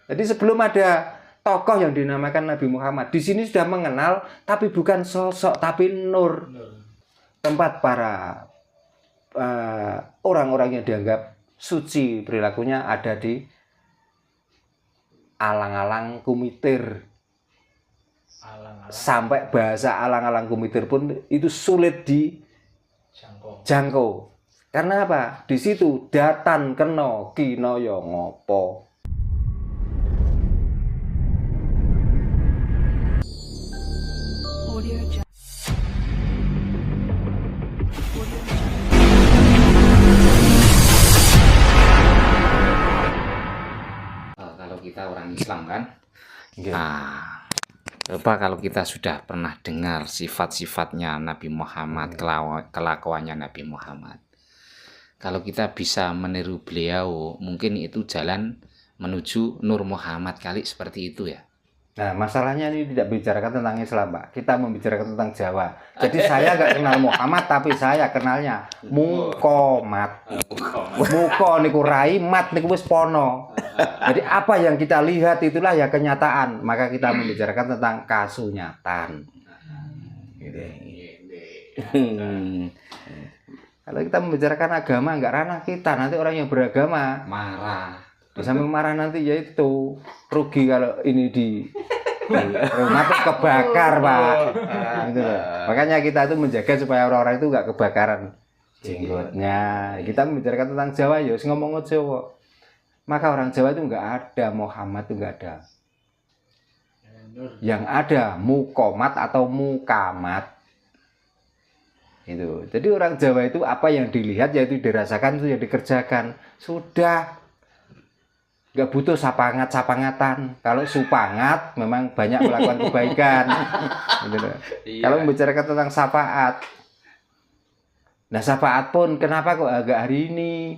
Jadi sebelum ada tokoh yang dinamakan Nabi Muhammad, di sini sudah mengenal, tapi bukan sosok, tapi nur. Tempat para orang-orang yang dianggap suci perilakunya ada di alang-alang kumitir. Sampai bahasa alang-alang kumitir pun itu sulit dijangkau. Karena apa? Di situ datan kena kinaya ngopo. Kalau kita orang Islam kan, Okay. coba kalau kita sudah pernah dengar sifat-sifatnya Nabi Muhammad, kelakuannya Nabi Muhammad. Kalau kita bisa meniru beliau, mungkin itu jalan menuju Nur Muhammad kali seperti itu ya. Nah, masalahnya ini tidak bicarakan tentang Islam, Pak. Kita membicarakan tentang Jawa. Jadi saya nggak kenal Muhammad, tapi saya kenalnya Mukomat. Muko niku rai, mat niku wis pono. Jadi apa yang kita lihat itulah ya kenyataan. Maka kita membicarakan tentang kasunyatan. Gitu. Kalau kita membicarakan agama nggak ranah kita, nanti orang yang beragama Marah. sampai marah nanti ya itu rugi kalau ini di rumah tuh kebakar, Pak. Gitu loh. Makanya kita itu menjaga supaya orang-orang itu nggak kebakaran jenggotnya. Kita membicarakan tentang Jawa ya, ngomong Jawa. Maka orang Jawa itu nggak ada Muhammad, itu nggak ada. Yang ada Mukomat atau Mukamat. Itu. Jadi orang Jawa itu apa yang dilihat yaitu dirasakan, itu yang dikerjakan. Sudah. Nggak butuh sapangatan. Kalau supangat memang banyak melakukan kebaikan. Gitu. Iya. Kalau membicarakan tentang syafaat, nah syafaat pun kenapa kok agak hari ini?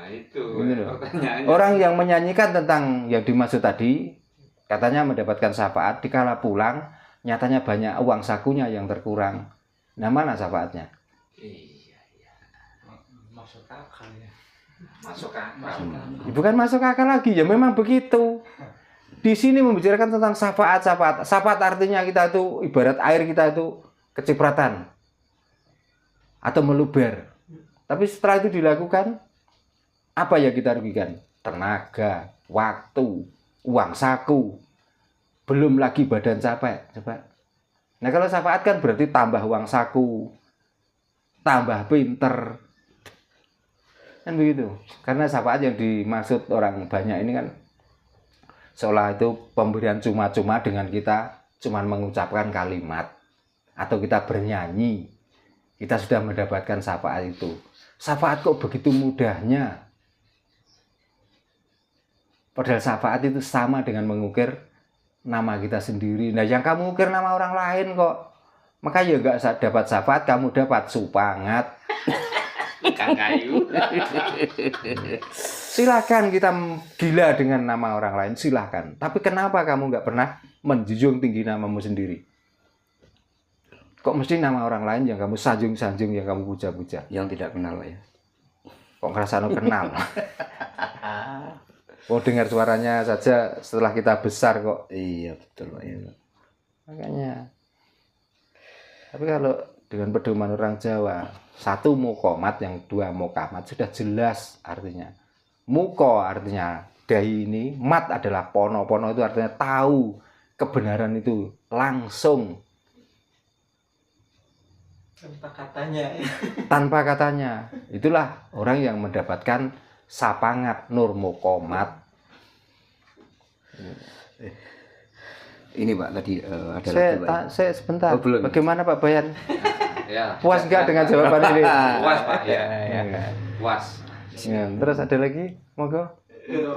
Itu Gitu. pertanyaannya. Orang yang menyanyikan tentang yang dimaksud tadi, katanya mendapatkan syafaat, dikala pulang, nyatanya banyak uang sakunya yang terkurang. Nah mana syafaatnya? Iya. Masuk akal ya. Masuk akal. Bukan masuk akal lagi, ya memang begitu. Di sini membicarakan tentang syafaat. Syafaat artinya kita itu ibarat air kita itu kecipratan atau meluber. Tapi setelah itu dilakukan, apa yang kita rugikan? Tenaga, waktu, uang saku, belum lagi badan capek. Coba. Nah kalau syafaat kan berarti tambah uang saku, tambah pinter. Kan begitu. Karena syafaat yang dimaksud orang banyak ini kan seolah itu pemberian cuma-cuma dengan kita cuma mengucapkan kalimat atau kita bernyanyi. Kita sudah mendapatkan syafaat itu. Syafaat kok begitu mudahnya? Padahal syafaat itu sama dengan mengukir nama kita sendiri. Nah yang kamu ukir nama orang lain kok. Maka ya nggak dapat syafaat, kamu dapat supangat. Kang kayu. Silakan kita gila dengan nama orang lain, silakan. Tapi kenapa kamu nggak pernah menjunjung tinggi namamu sendiri? Kok mesti nama orang lain yang kamu sanjung-sanjung, yang kamu puja-puja? Yang tidak kenal ya. Kok ngerasa kenal? Oh dengar suaranya saja setelah kita besar kok. Iya betul Pak ya. Makanya. Tapi kalau dengan pedoman orang Jawa, satu mukomat, yang dua mukamat, sudah jelas artinya. Muko artinya dahi ini, mat adalah pono. Pono itu artinya tahu kebenaran itu langsung. Tanpa katanya. Itulah orang yang mendapatkan sapangat nur mukomat. Ini Pak tadi ada lagi Pak. Saya sebentar. Oh, belum. Bagaimana Pak Bayan? Ya. Puas nggak dengan jawaban ini? Puas Pak ya. Puas. Ya, terus ada lagi, monggo.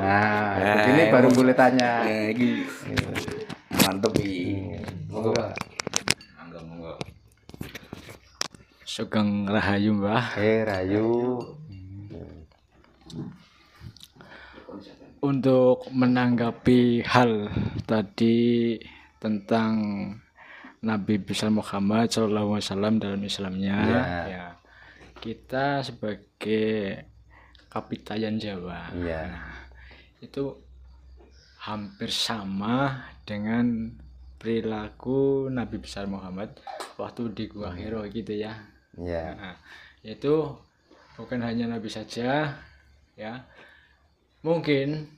Nah, ini baru boleh tanya. Ini mantep ini. Monggo Pak. Monggo. Sugeng Rahayu Mbah. Rayu. Untuk menanggapi hal tadi tentang Nabi besar Muhammad SAW dalam Islamnya, ya, kita sebagai Kapitayan Jawa, Iya. itu hampir sama dengan perilaku Nabi besar Muhammad waktu di Gua Hiro gitu ya. Ya. Nah, yaitu bukan hanya Nabi saja ya. Mungkin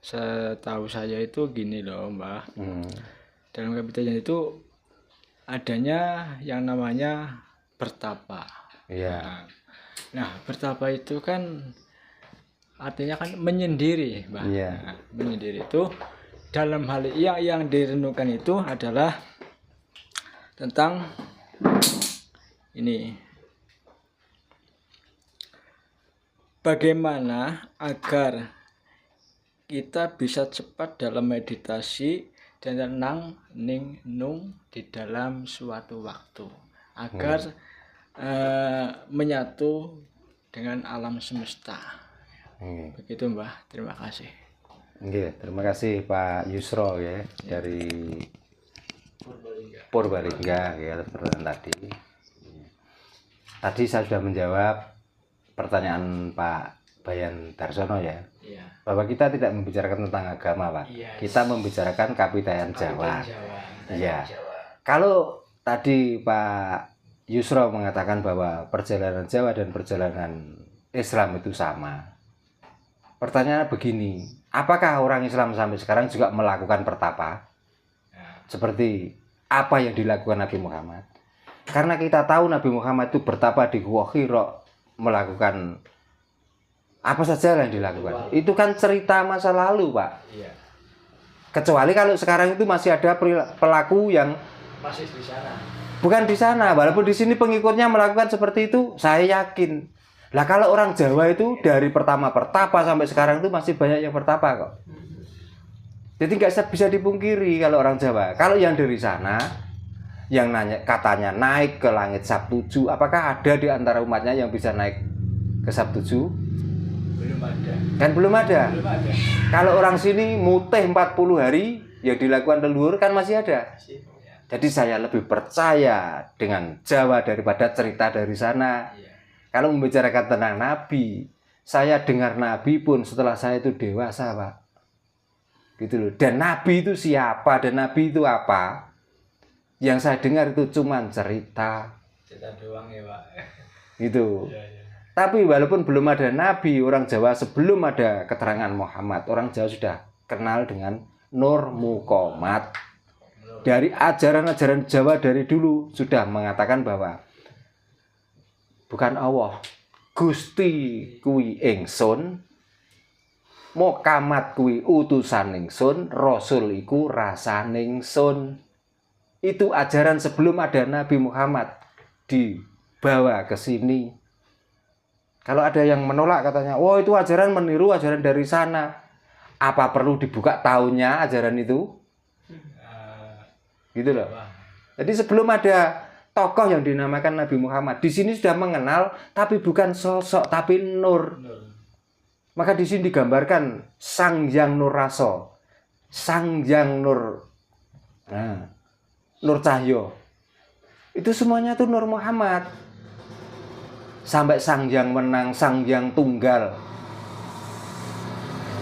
setahu saya itu gini loh Mbah. Dalam kapitalia itu adanya yang namanya bertapa. Iya. Nah, bertapa itu kan artinya kan menyendiri, Mbah. Iya. Nah, menyendiri itu dalam hal yang direnungkan itu adalah tentang ini. Bagaimana agar kita bisa cepat dalam meditasi dan tenang ningnung di dalam suatu waktu agar menyatu dengan alam semesta. Begitu Mbah, terima kasih. Nggih, terima kasih Pak Yusro ya dari Purbalingga ya pertanyaan tadi. Tadi saya sudah menjawab pertanyaan Pak Bayan Darsono ya. Iya. Bahwa kita tidak membicarakan tentang agama, Pak. Iya. Kita membicarakan kapitayan Jawa. Iya. Jawa. Kalau tadi Pak Yusro mengatakan bahwa perjalanan Jawa dan perjalanan Islam itu sama. Pertanyaannya begini, apakah orang Islam sampai sekarang juga melakukan pertapa? Seperti apa yang dilakukan Nabi Muhammad? Karena kita tahu Nabi Muhammad itu bertapa di Gua Hiro, melakukan apa saja yang dilakukan. Itu kan cerita masa lalu, Pak. Iya. Kecuali kalau sekarang itu masih ada pelaku yang Masih di sana. bukan di sana, walaupun di sini pengikutnya melakukan seperti itu, saya yakin. Lah kalau orang Jawa itu dari pertama bertapa sampai sekarang itu masih banyak yang bertapa kok. Jadi nggak bisa dipungkiri kalau orang Jawa. Kalau yang dari sana, yang nanya katanya naik ke langit Sabtuju, apakah ada di antara umatnya yang bisa naik ke Sabtuju? Belum ada. Kan belum ada. Belum ada. Kalau orang sini mutih 40 hari yang dilakukan leluhur kan masih ada. Jadi saya lebih percaya dengan Jawa daripada cerita dari sana. Iya. Kalau membicarakan tentang Nabi, saya dengar Nabi pun setelah saya itu dewasa, Pak. Gitu loh. Dan Nabi itu siapa dan Nabi itu apa? Yang saya dengar itu cuma cerita. Cerita doang ya, Pak. Gitu. Iya, iya. Tapi walaupun belum ada Nabi, orang Jawa sebelum ada keterangan Muhammad, orang Jawa sudah kenal dengan Nur Muqomad. Dari ajaran-ajaran Jawa dari dulu sudah mengatakan bahwa bukan Allah, Gusti kuwi ingsun, Muqomad kuwi utusan ingsun, Rasul iku rasaning ingsun. Itu ajaran sebelum ada Nabi Muhammad dibawa ke sini. Kalau ada yang menolak katanya, "Oh, itu ajaran meniru ajaran dari sana." Apa perlu dibuka tahunnya ajaran itu? Gitu loh. Jadi sebelum ada tokoh yang dinamakan Nabi Muhammad, di sini sudah mengenal tapi bukan sosok tapi nur. Maka di sini digambarkan Sang Hyang Nur Raso, Sang Hyang Nur, Nur Cahyo. Itu semuanya tuh Nur Muhammad. Sampai Sang Hyang Wenang, Sang Hyang Tunggal,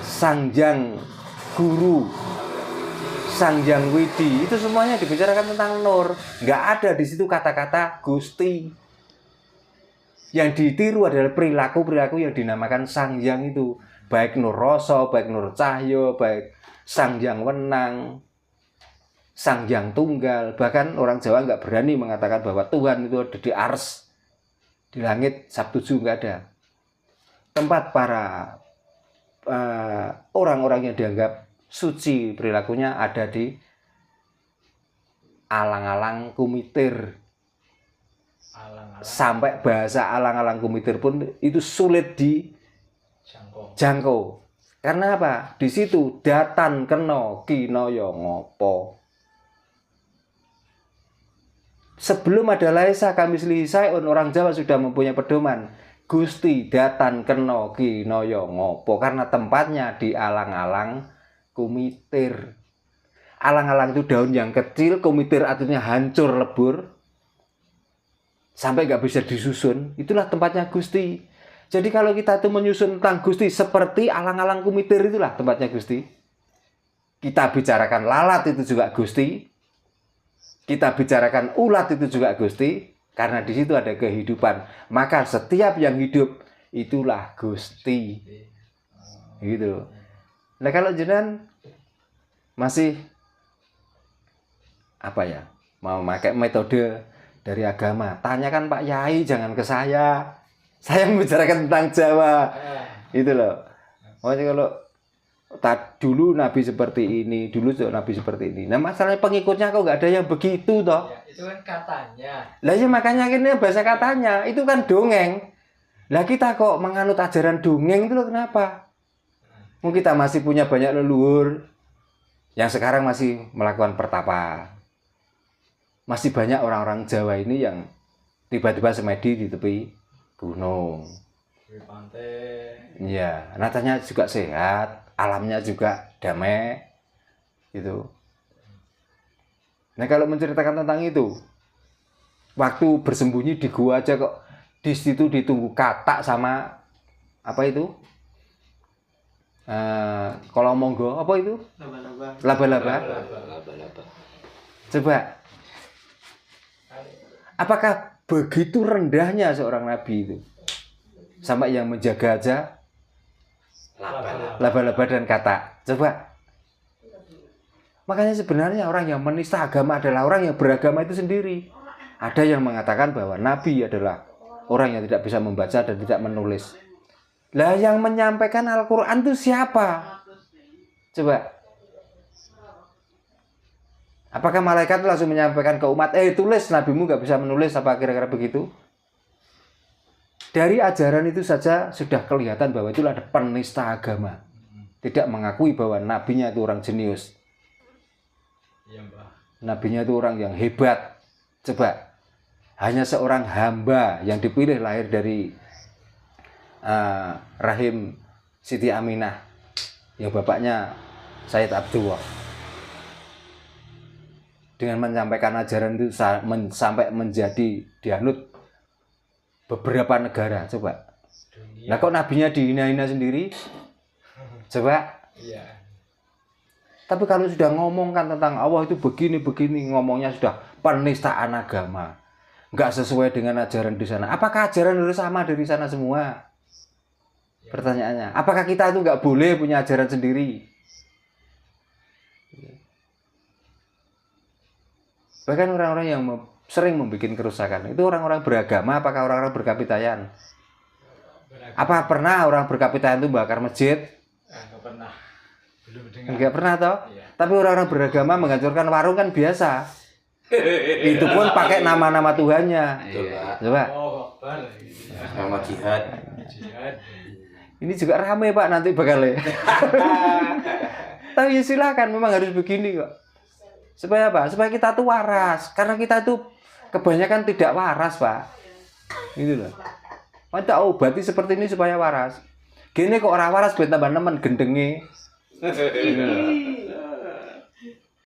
Sang Hyang Guru, Sang Hyang Widi, itu semuanya dibicarakan tentang Nur. Nggak ada di situ kata-kata Gusti. Yang ditiru adalah perilaku-perilaku yang dinamakan Sang Hyang itu. Baik Nur Rasa, baik Nur Cahyo, baik Sang Hyang Wenang, Sang Hyang Tunggal. Bahkan orang Jawa nggak berani mengatakan bahwa Tuhan itu ada di ars. Di langit Sabtuju nggak ada. Tempat para orang-orang yang dianggap suci perilakunya ada di alang-alang kumitir. Sampai bahasa alang-alang kumitir pun itu sulit dijangkau. Karena apa? Di situ datan kena kinaya ngopo. Sebelum ada laisa kami selisai, orang Jawa sudah mempunyai pedoman. Gusti datan kena kinaya ngopo, karena tempatnya di alang-alang kumitir. Alang-alang itu daun yang kecil, kumitir artinya hancur lebur sampai nggak bisa disusun. Itulah tempatnya Gusti. Jadi kalau kita tuh menyusun tentang Gusti seperti alang-alang kumitir itulah tempatnya Gusti. Kita bicarakan lalat itu juga Gusti. Kita bicarakan ulat itu juga Gusti. Karena di situ ada kehidupan. Maka setiap yang hidup itulah Gusti. Gitu. Nah kalau jenengan masih apa ya, mau pakai metode dari agama, tanyakan Pak Yai, jangan ke saya. Saya membicarakan tentang Jawa. Itu loh. Makanya kalau dulu Nabi seperti ini, dulu Nabi seperti ini. Nah masalahnya pengikutnya kok nggak ada yang begitu toh. Ya, itu kan katanya. Lah ya makanya ini bahasa katanya, itu kan dongeng. Lah kita kok menganut ajaran dongeng itu loh, kenapa? Mungkin kita masih punya banyak leluhur yang sekarang masih melakukan pertapa. Masih banyak orang-orang Jawa ini yang tiba-tiba semedi di tepi gunung. Di pantai. Iya, natanya juga sehat, alamnya juga damai, gitu. Nah kalau menceritakan tentang itu, waktu bersembunyi di gua aja kok di situ ditunggu katak sama apa itu? Kalau monggo apa itu? Laba-laba. Coba, apakah begitu rendahnya seorang nabi itu sampai yang menjaga aja laba-laba dan katak? Coba. Makanya sebenarnya orang yang menista agama adalah orang yang beragama itu sendiri. Ada yang mengatakan bahwa nabi adalah orang yang tidak bisa membaca dan tidak menulis. Lah yang menyampaikan Al-Quran itu siapa? Coba. Apakah malaikat langsung menyampaikan ke umat, tulis, nabimu gak bisa menulis, apa kira-kira begitu? Dari ajaran itu saja sudah kelihatan bahwa itulah ada penista agama. Tidak mengakui bahwa nabinya itu orang jenius. Iya, Mbah. Nabinya itu orang yang hebat. Coba. Hanya seorang hamba yang dipilih lahir dari rahim Siti Aminah, yang bapaknya Sayyid Abdullah, dengan menyampaikan ajaran itu sampai menjadi dianut beberapa negara. Coba. Nah kok nabinya dihina-hina sendiri? Coba. Iya. Tapi kalau sudah ngomongkan tentang Allah itu begini-begini, ngomongnya sudah penistaan agama, nggak sesuai dengan ajaran di sana. Apakah ajaran harus sama dari sana semua? Pertanyaannya, apakah kita itu nggak boleh punya ajaran sendiri? Bahkan orang-orang yang sering membuat kerusakan itu orang-orang beragama, apakah orang-orang berkapitayan? Apa pernah orang berkapitayan itu bakar masjid? Nggak pernah. Belum dengar. Enggak pernah toh? Iya. Tapi orang-orang beragama menghancurkan warung kan biasa. Itu pun pakai nama-nama Tuhannya. Coba. Oh, Akbar. Nama jihad. Jihad. Ini juga rame Pak nanti bakal. Tapi ya silakan, memang harus begini kok. Supaya apa? Supaya kita tuh waras. Karena kita tuh kebanyakan tidak waras Pak. Gitu loh. Kita obati seperti ini supaya waras. Gini kok orang waras ben tambah nemen gendenge. Gitu loh.